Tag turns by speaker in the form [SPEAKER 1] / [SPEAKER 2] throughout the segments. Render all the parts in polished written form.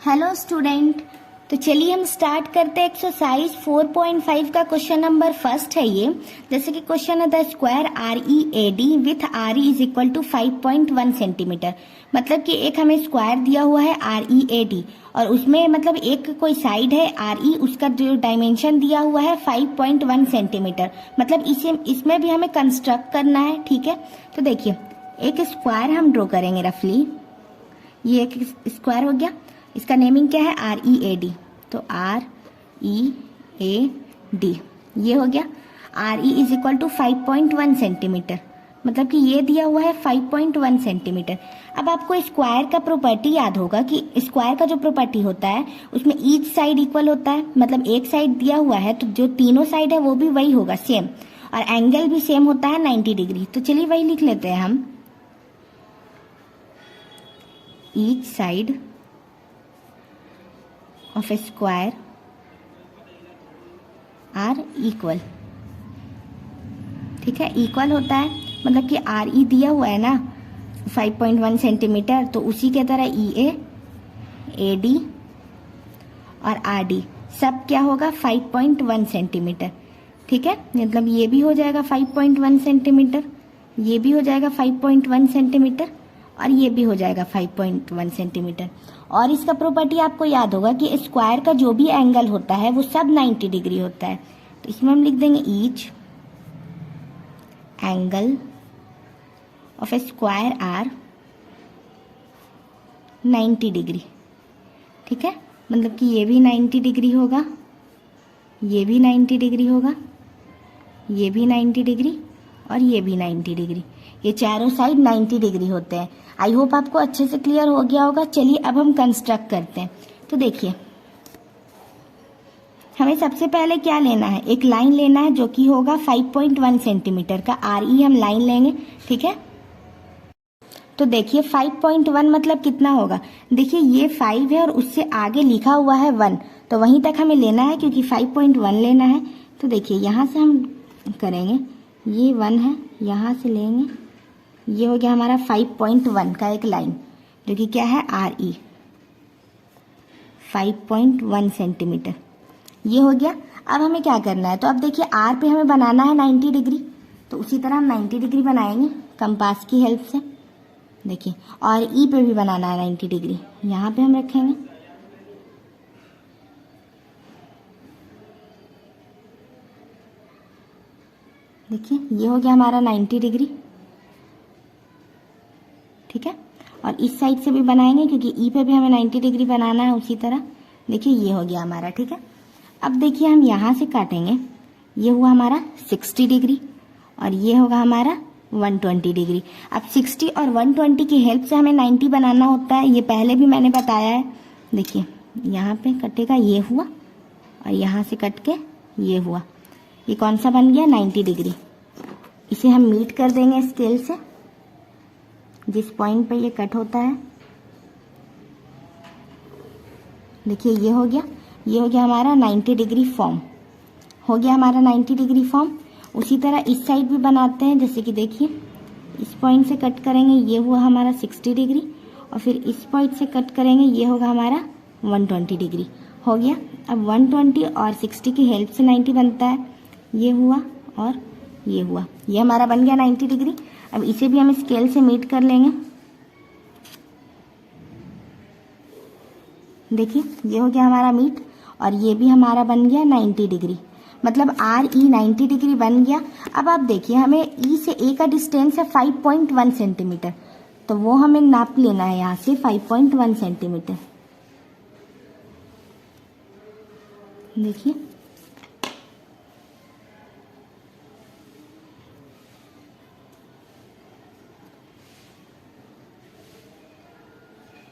[SPEAKER 1] Hello student. तो चलिए हम स्टार्ट करते हैं। एक्सरसाइज 4.5 का क्वेश्चन नंबर फर्स्ट है ये। जैसे कि क्वेश्चन है the square R E A D with R E is equal to 5.1 centimetre. मतलब कि एक हमें स्क्वायर दिया हुआ है आर ई ए डी और उसमें मतलब एक कोई साइड है आर ई, उसका जो डायमेंशन दिया हुआ है 5.1 सेंटीमीटर। मतलब इसमें भी हमें कंस्ट्रक्ट करना है। ठीक है, तो देखिए एक स्क्वायर हम ड्रॉ करेंगे रफली। ये एक स्क्वायर हो गया, इसका नेमिंग क्या है आर ई ए डी। तो आर ई ए डी ये हो गया। R E is equal to 5.1 centimetre, मतलब कि ये दिया हुआ है 5.1 सेंटीमीटर। अब आपको स्क्वायर का प्रॉपर्टी याद होगा कि स्क्वायर का जो प्रॉपर्टी होता है उसमें ईच साइड इक्वल होता है। मतलब एक साइड दिया हुआ है तो जो तीनों साइड है वो भी वही होगा सेम, और एंगल भी सेम होता है 90 डिग्री। तो चलिए वही लिख लेते हैं हम, each side of a square are equal। ठीक है, इक्वल होता है मतलब कि आर ई दिया हुआ है ना 5.1 सेंटीमीटर, तो उसी के तरह ई ए डी और आर डी सब क्या होगा 5.1 सेंटीमीटर। ठीक है, मतलब ये भी हो जाएगा 5.1 सेंटीमीटर, ये भी हो जाएगा 5.1 सेंटीमीटर और ये भी हो जाएगा 5.1 सेंटीमीटर। और इसका प्रॉपर्टी आपको याद होगा कि स्क्वायर का जो भी एंगल होता है वो सब 90 डिग्री होता है। तो इसमें हम लिख देंगे each angle of a square are 90 degree. ठीक है, मतलब कि ये भी 90 डिग्री होगा, ये भी 90 डिग्री होगा, ये भी 90 डिग्री और ये भी 90 डिग्री। ये चारों साइड 90 डिग्री होते हैं। आई होप आपको अच्छे से क्लियर हो गया होगा। चलिए अब हम कंस्ट्रक्ट करते हैं। तो देखिए हमें सबसे पहले क्या लेना है, एक लाइन लेना है जो कि होगा 5.1 सेंटीमीटर का। आर ई हम लाइन लेंगे। ठीक है, तो देखिए 5.1 मतलब कितना होगा। देखिए ये 5 है और उससे आगे लिखा हुआ है 1, तो वहीं तक हमें लेना है क्योंकि 5.1 लेना है। तो देखिए यहाँ से हम करेंगे, ये 1 है, यहाँ से लेंगे, ये हो गया हमारा 5.1 का एक लाइन जो कि क्या है आर ई 5.1 सेंटीमीटर, ये हो गया। अब हमें क्या करना है, तो अब देखिए आर पे हमें बनाना है 90 डिग्री, तो उसी तरह हम 90 डिग्री बनाएंगे कंपास की हेल्प से। देखिए और ई पे भी बनाना है 90 डिग्री, यहाँ पे हम रखेंगे। देखिए ये हो गया हमारा 90 डिग्री। ठीक है, और इस साइड से भी बनाएंगे क्योंकि ई पे भी हमें 90 डिग्री बनाना है उसी तरह। देखिए ये हो गया हमारा। ठीक है, अब देखिए हम यहाँ से काटेंगे, ये हुआ हमारा 60 डिग्री और ये होगा हमारा 120 डिग्री। अब 60 और 120 की हेल्प से हमें 90 बनाना होता है, ये पहले भी मैंने बताया है। देखिए यहाँ पे कटेगा, ये हुआ, और यहाँ से कट के ये हुआ। ये कौन सा बन गया 90 डिग्री। इसे हम मीट कर देंगे स्केल से, जिस पॉइंट पे ये कट होता है। देखिए ये हो गया, ये हो गया हमारा 90 डिग्री फॉर्म, हो गया हमारा 90 डिग्री फॉर्म। उसी तरह इस साइड भी बनाते हैं। जैसे कि देखिए इस पॉइंट से कट करेंगे, ये हुआ हमारा 60 डिग्री, और फिर इस पॉइंट से कट करेंगे, ये होगा हमारा 120 डिग्री। हो गया। अब 120 और 60 की हेल्प से 90 बनता है, ये हुआ और ये हुआ, ये हमारा बन गया 90 डिग्री। अब इसे भी हम स्केल से मीट कर लेंगे। देखिए ये हो गया हमारा मीट, और ये भी हमारा बन गया 90 डिग्री। मतलब आर ई 90 डिग्री बन गया। अब आप देखिए हमें ई से ए का डिस्टेंस है 5.1 सेंटीमीटर, तो वो हमें नाप लेना है यहाँ से 5.1 सेंटीमीटर। देखिए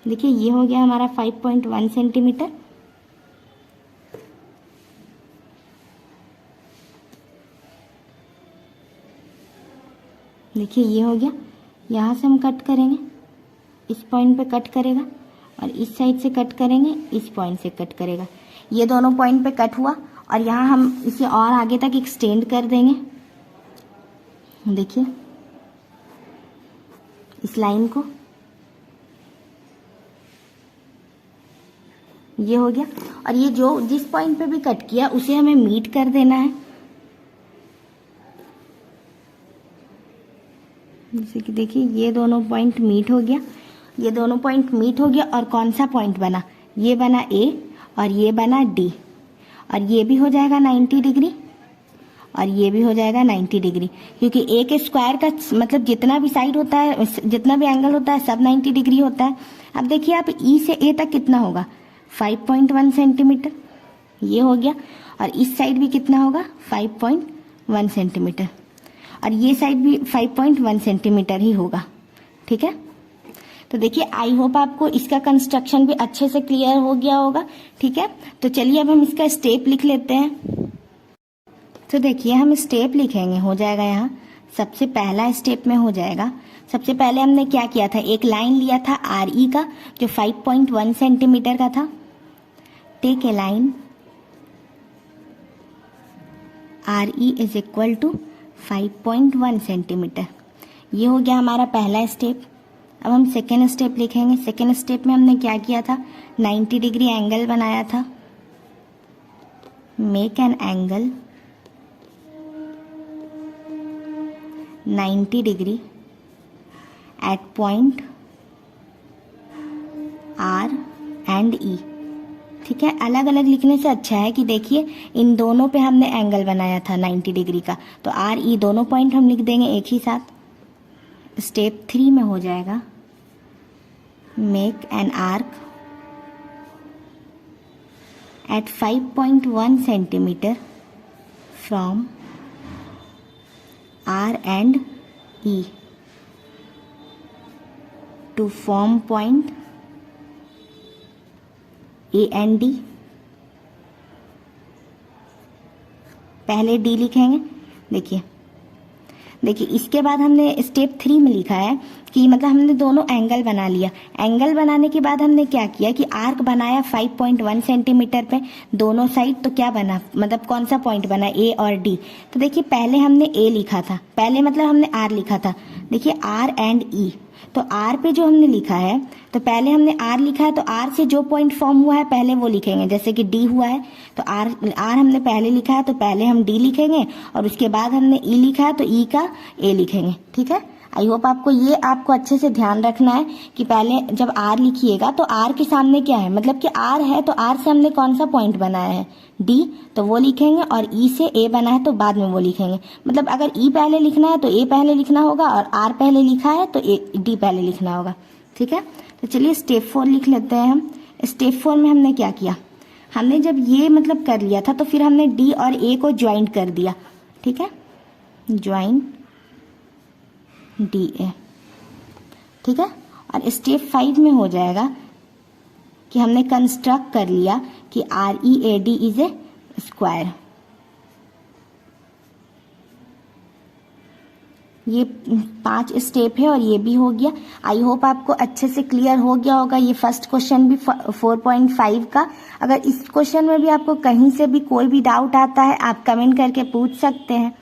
[SPEAKER 1] देखिए ये हो गया हमारा 5.1 सेंटीमीटर। देखिए ये हो गया। यहाँ से हम कट करेंगे, इस पॉइंट पे कट करेगा, और इस साइड से कट करेंगे, इस पॉइंट से कट करेगा। ये दोनों पॉइंट पे कट हुआ, और यहाँ हम इसे और आगे तक एक्सटेंड कर देंगे। देखिए इस लाइन को, ये हो गया। और ये जो जिस पॉइंट पे भी कट किया उसे हमें मीट कर देना है। जैसे कि देखिए ये दोनों पॉइंट मीट हो गया, ये दोनों पॉइंट मीट हो गया। और कौन सा पॉइंट बना, ये बना ए और ये बना डी। और ये भी हो जाएगा 90 डिग्री और ये भी हो जाएगा 90 डिग्री, क्योंकि ए के स्क्वायर का मतलब जितना भी साइड होता है, जितना भी एंगल होता है, सब 90 डिग्री होता है। अब देखिए आप ई से ए तक कितना होगा, 5.1 सेंटीमीटर, ये हो गया। और इस साइड भी कितना होगा, 5.1 सेंटीमीटर। और ये साइड भी 5.1 सेंटीमीटर ही होगा। ठीक है, तो देखिए आई होप आपको इसका कंस्ट्रक्शन भी अच्छे से क्लियर हो गया होगा। ठीक है, तो चलिए अब हम इसका स्टेप लिख लेते हैं। तो देखिए हम स्टेप लिखेंगे, हो जाएगा यहाँ सबसे पहला स्टेप में हो जाएगा। सबसे पहले हमने क्या किया था, एक लाइन लिया था आर ई का जो 5.1 सेंटीमीटर का था। Take a line R E is equal to 5.1 centimetre. ये हो गया हमारा पहला स्टेप। अब हम सेकेंड स्टेप लिखेंगे। सेकेंड स्टेप में हमने क्या किया था, 90 डिग्री एंगल बनाया था। Make an angle 90 degree at point R and E. ठीक है, अलग अलग लिखने से अच्छा है कि देखिए इन दोनों पे हमने एंगल बनाया था 90 डिग्री का, तो आर ई दोनों पॉइंट हम लिख देंगे एक ही साथ। स्टेप 3 में हो जाएगा make an arc eight 5.1 centimetre from R and E to form point A and D। पहले D लिखेंगे। देखिए इसके बाद हमने स्टेप 3 में लिखा है कि मतलब हमने दोनों एंगल बना लिया। एंगल बनाने के बाद हमने क्या किया कि आर्क बनाया 5.1 सेंटीमीटर पे दोनों साइड। तो क्या बना, मतलब कौन सा पॉइंट बना, ए और डी। तो देखिए पहले हमने ए लिखा था, पहले मतलब हमने आर लिखा था। देखिए आर एंड ई, तो आर पे जो हमने लिखा है, तो पहले हमने आर लिखा है, तो आर से जो पॉइंट फॉर्म हुआ है पहले वो लिखेंगे। जैसे कि डी हुआ है तो आर हमने पहले लिखा है, तो पहले हम डी लिखेंगे। और उसके बाद हमने ई लिखा है तो ई का ए लिखेंगे। ठीक है, आई होप आपको अच्छे से ध्यान रखना है कि पहले जब आर लिखिएगा तो आर के सामने क्या है, मतलब कि आर है तो आर से हमने कौन सा पॉइंट बनाया है, डी, तो वो लिखेंगे। और ई से ए बना है तो बाद में वो लिखेंगे। मतलब अगर ई पहले लिखना है तो ए पहले लिखना होगा, और आर पहले लिखा है तो डी पहले लिखना होगा। ठीक है, तो चलिए स्टेप 4 लिख लेते हैं हम। स्टेप 4 में हमने क्या किया, हमने जब ये मतलब कर लिया था तो फिर हमने डी और ए को ज्वाइंट कर दिया। ठीक है, ज्वाइंट डी ए। ठीक है, और स्टेप 5 में हो जाएगा कि हमने कंस्ट्रक्ट कर लिया कि are E A D is a square. ये 5 स्टेप है और ये भी हो गया। आई होप आपको अच्छे से क्लियर हो गया होगा ये फर्स्ट क्वेश्चन भी 4.5 का। अगर इस क्वेश्चन में भी आपको कहीं से भी कोई भी डाउट आता है आप कमेंट करके पूछ सकते हैं।